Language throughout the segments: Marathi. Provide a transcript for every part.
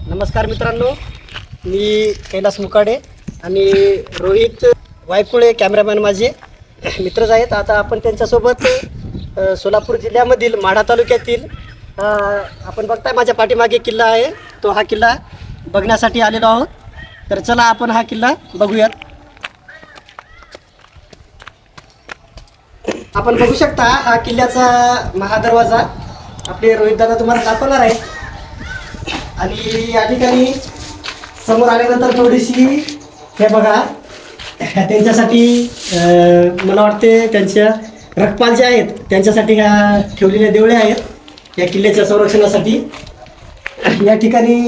नमस्कार मित्रांनो, मी कैलास मुकाडे आणि रोहित वायकुळे कॅमेरामॅन माझे मित्रच आहेत. आता आपण त्यांच्यासोबत सोलापूर जिल्ह्यामधील माढा तालुक्यातील आपण बघताय माझ्या पाठीमागे किल्ला आहे, तो हा किल्ला बघण्यासाठी आलेलो आहोत. तर चला आपण हा किल्ला बघूयात. आपण बघू शकता हा किल्ल्याचा महादरवाजा आपले रोहित दादा तुम्हाला दाखवणार आहे. आणि या ठिकाणी समोर आल्यानंतर थोडीशी हे बघा त्यांच्यासाठी मला वाटते त्यांच्या रखपाल जे आहेत त्यांच्यासाठी ह्या ठेवलेल्या देवळे आहेत या किल्ल्याच्या संरक्षणासाठी. या ठिकाणी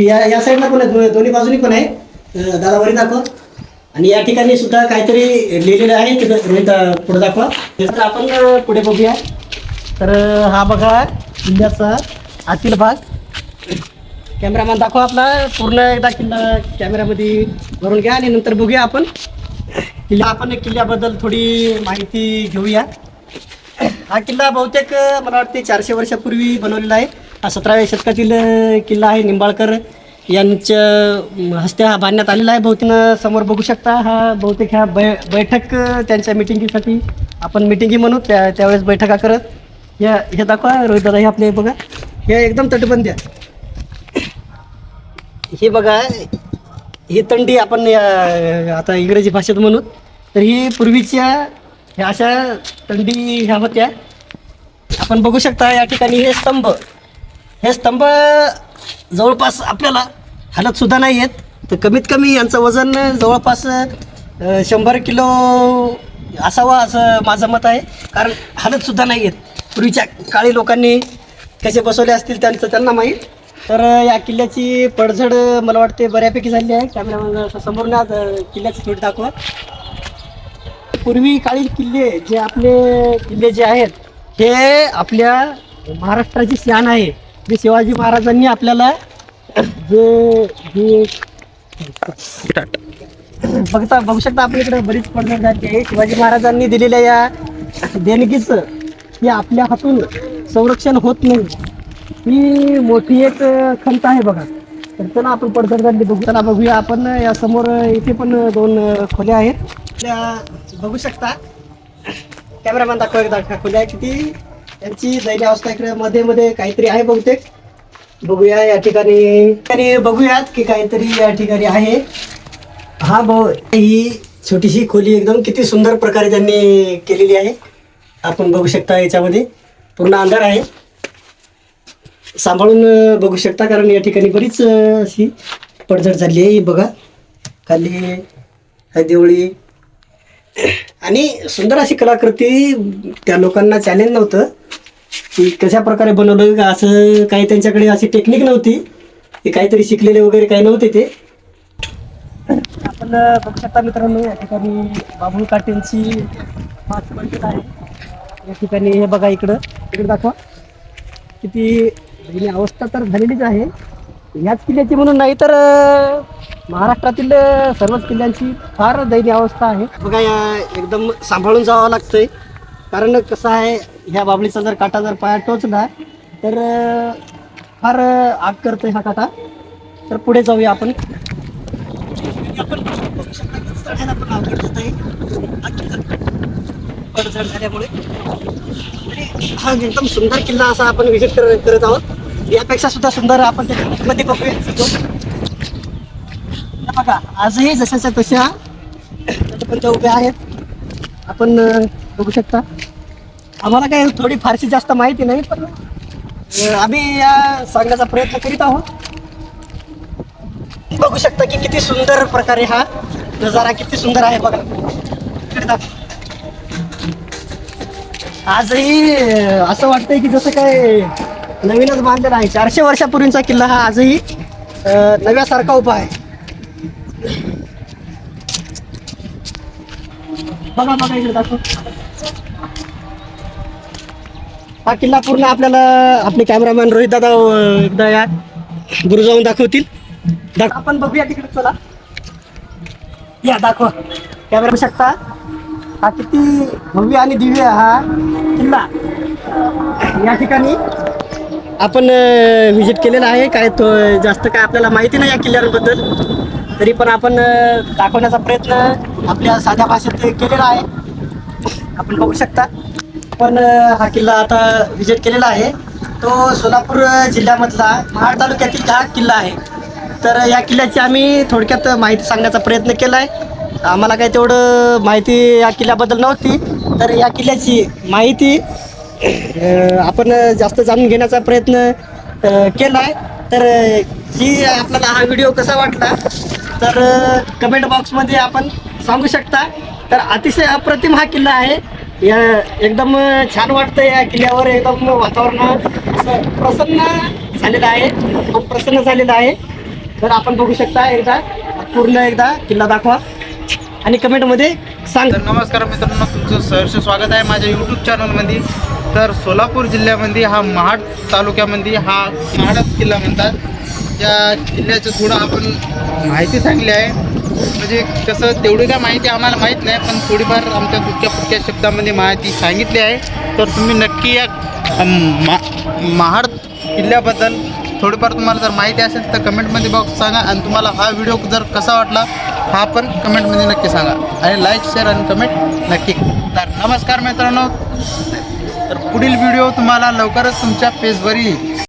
या साईडला पण आहे, दोन्ही बाजूनी पण आहे. दादा वरी दाखव. आणि या ठिकाणी सुद्धा काहीतरी लिहिलेलं आहे, तिथं रोहित पुढे दाखवा. तर आपण पुढे बघूया. तर हा बघा किल्ल्याचा आतील भाग. कॅमेरामॅन दाखवा आपला पूर्ण एकदा किल्ला कॅमेऱ्यामध्ये भरून घ्या आणि नंतर बघूया आपण किल्ल्याबद्दल थोडी माहिती घेऊया. हा किल्ला बहुतेक मला वाटते 400 वर्षापूर्वी बनवलेला आहे. हा 17व्या शतकातील किल्ला आहे. निंबाळकर यांच्या हस्ते हा बांधण्यात आलेला आहे. बहुतेक समोर बघू शकता हा बहुतेक ह्या बैठक त्यांच्या मिटिंगीसाठी आपण मिटिंगी म्हणू त्यावेळेस बैठका करत हे दाखवा रोहित दादा. हे आपले बघा हे एकदम तटबंदी आहे. हे बघा ही तंडी आपण आता इंग्रजी भाषेत म्हणू तर ही पूर्वीच्या ह्या अशा तंडी ह्या होत्या. आपण बघू शकता या ठिकाणी हे स्तंभ जवळपास आपल्याला हलतसुद्धा नाही आहेत. तर कमीत कमी यांचं वजन जवळपास 100 किलो असावं असं माझं मत आहे, कारण हलतसुद्धा नाही आहेत. पूर्वीच्या काळी लोकांनी कसे बसवले असतील त्यांना माहीत. तर या किल्ल्याची पडझड मला वाटते बऱ्यापैकी झाली आहे. कॅमेरामॅन समोरून किल्ल्याची थोडी दाखवा. पूर्वी काळी किल्ले जे आहेत हे आपल्या महाराष्ट्राची शान आहे. जे शिवाजी महाराजांनी आपल्याला बघू शकता आपल्या इकडे बरीच पडझड झाली आहे. शिवाजी महाराजांनी दिलेल्या या देणगीचं हे आपल्या हातून संरक्षण होत नाही, ही मोठी एक खंत आहे बघा. तर चला आपण पडझड झाली बघूया आपण. या समोर इथे पण 2 खोल्या आहेत. त्या बघू शकता कॅमेरामॅन दाखवा एकदा खोल्या किती त्यांची दैनी अवस्था. इकडे मध्ये काहीतरी आहे बहुतेक. बघूया या ठिकाणी बघूयात की काहीतरी या ठिकाणी आहे. ही छोटीशी खोली एकदम किती सुंदर प्रकारे त्यांनी केलेली आहे. आपण बघू शकता याच्यामध्ये पूर्ण अंधार आहे. सांभाळून बघू शकता कारण या ठिकाणी बरीच अशी पडझड झाली आहे. बघा खाली आहे देवळी आणि सुंदर अशी कलाकृती. त्या लोकांना चॅलेंज नव्हतं की कशा प्रकारे बनवलं, असं काही त्यांच्याकडे अशी टेक्निक नव्हती. ते काहीतरी शिकलेले वगैरे काही नव्हते ते. आपण बघू शकता मित्रांनो या ठिकाणी बाबुळ काटेंची 5 मंदिर आहे. या ठिकाणी हे बघा इकडे दाखवा किती अवस्था तर झालेलीच आहे. ह्याच किल्ल्याची म्हणून नाही तर महाराष्ट्रातील सर्वच किल्ल्यांची फार दयनीय अवस्था आहे. बघा या एकदम सांभाळून जावं लागतंय, कारण कसं आहे ह्या बाबळीचा जर काटा जर पायात टोचला तर फार आग करतोय हा काटा. तर पुढे जाऊया आपण. चढायला पण अवघड जात आहे पडझड झाल्यामुळे. हा एकदम सुंदर किल्ला असा आपण व्हिजिट करत आहोत. यापेक्षा सुद्धा सुंदर आपण त्यामध्ये बघूया. बघा आजही जशाच्या तशा पंचा उभ्या आहेत. आपण बघू शकता. आम्हाला काही थोडी फारशी जास्त माहिती नाही, पण आम्ही या सांगण्याचा प्रयत्न करीत आहोत. बघू शकता की किती सुंदर प्रकारे हा नजारा किती सुंदर आहे बघा. आजही असं वाटतंय की जसं काय नवीनच बांधलेला आहे. 400 वर्षापूर्वीचा किल्ला हा आजही नव्यासारखा उभा आहे. बघा इकडे दाखव. हा किल्ला पूर्ण आपल्याला आपले कॅमेरामॅन रोहित दादा एकदा या गुरु जाऊन दाखवतील. आपण बघूया तिकडे. चला या दाखवा. कॅमेरा शकता हा किती भव्य आणि दिव्य हा किल्ला. या ठिकाणी आपण व्हिजिट केलेला आहे. काय तो जास्त काय आपल्याला माहिती नाही या किल्ल्याबद्दल, तरी पण आपण दाखवण्याचा प्रयत्न आपल्या साध्या भाषेत केलेला आहे. आपण बघू शकता. पण हा किल्ला आता व्हिजिट केलेला आहे. तो सोलापूर जिल्ह्यामधला महाड तालुक्यातील हा किल्ला आहे. तर या किल्ल्याची आम्ही थोडक्यात माहिती सांगण्याचा प्रयत्न केला आहे. आम्हाला काही तेवढं माहिती या किल्ल्याबद्दल नव्हती, तर या किल्ल्याची माहिती आपण जास्त जाणून घेण्याचा प्रयत्न केला आहे. तर ही आपल्याला हा व्हिडिओ कसा वाटला तर कमेंट बॉक्समध्ये आपण सांगू शकता. तर अतिशय अप्रतिम हा किल्ला आहे. या एकदम छान वाटतं. या किल्ल्यावर एकदम वातावरण असं प्रसन्न झालेलं आहे, मन प्रसन्न झालेलं आहे. तर आपण बघू शकता. एकदा पूर्ण एकदा किल्ला दाखवा आणि कमेंटमध्ये सांग. तर नमस्कार मित्रांनो, तुमचं सहर्ष स्वागत आहे माझ्या यूट्यूब चॅनलमध्ये. तर सोलापूर जिल्ह्यामध्ये हा महाड तालुक्यामध्ये हा महाडच किल्ला म्हणतात. त्या किल्ल्याचं थोडं आपण माहिती सांगली आहे. म्हणजे कसं तेवढी काय माहिती आम्हाला माहीत नाही, पण थोडीफार आमच्या तुटक्या फुटक्या शब्दामध्ये माहिती सांगितली आहे. तर तुम्ही नक्की या महाड किल्ल्याबद्दल थोडीफार तुम्हाला जर माहिती असेल तर कमेंटमध्ये बॉक्स सांगा. आणि तुम्हाला हा व्हिडिओ जर कसा वाटला हा पण कमेंटमध्ये नक्की सांगा. आणि लाईक, शेअर आणि कमेंट नक्की. तर नमस्कार मित्रांनो, तर पुढील व्हिडिओ तुम्हाला लवकरच तुमच्या पेजवर येईल.